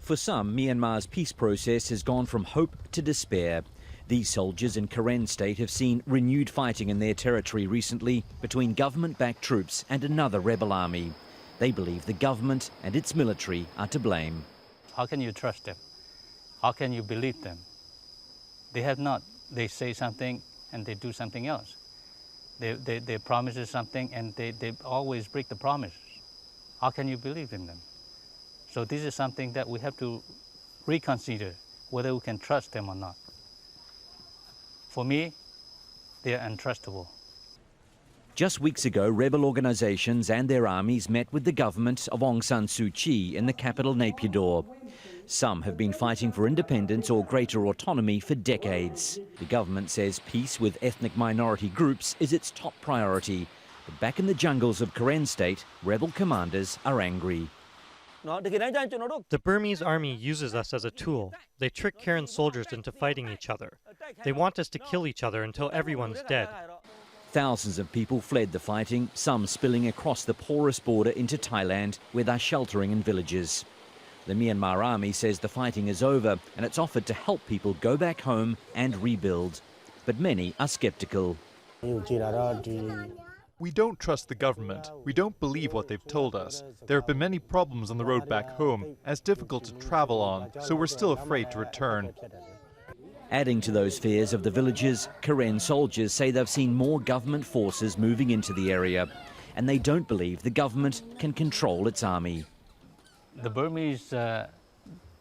For some, Myanmar's peace process has gone from hope to despair. These soldiers in Karen State have seen renewed fighting in their territory recently between government-backed troops and another rebel army. They believe the government and its military are to blame. How can you trust them? How can you believe them? They have not. They say something and they do something else. They promise something and they always break the promises. How can you believe in them? So this is something that we have to reconsider whether we can trust them or not. For me, they are untrustable. Just weeks ago, rebel organisations and their armies met with the government of Aung San Suu Kyi in the capital Naypyidaw. Some have been fighting for independence or greater autonomy for decades. The government says peace with ethnic minority groups is its top priority. But back in the jungles of Karen State, rebel commanders are angry. The Burmese army uses us as a tool. They trick Karen soldiers into fighting each other. They want us to kill each other until everyone's dead. Thousands of people fled the fighting, some spilling across the porous border into Thailand, where they're sheltering in villages. The Myanmar army says the fighting is over and it's offered to help people go back home and rebuild. But many are sceptical. We don't trust the government. We don't believe what they've told us. There have been many problems on the road back home, as difficult to travel on, so we're still afraid to return. Adding to those fears of the villagers, Karen soldiers say they've seen more government forces moving into the area, and they don't believe the government can control its army. The Burmese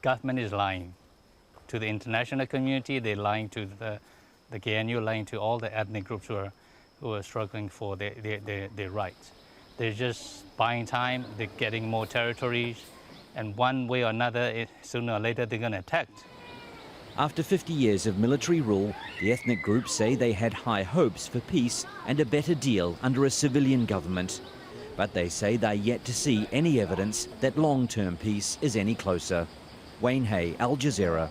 government is lying to the international community. They're lying to the KNU, lying to all the ethnic groups who are struggling for their rights. They're just buying time. They're getting more territories, and one way or another, sooner or later, they're going to attack. After 50 years of military rule, the ethnic groups say they had high hopes for peace and a better deal under a civilian government. But they say they're yet to see any evidence that long-term peace is any closer. Wayne Hay, Al Jazeera.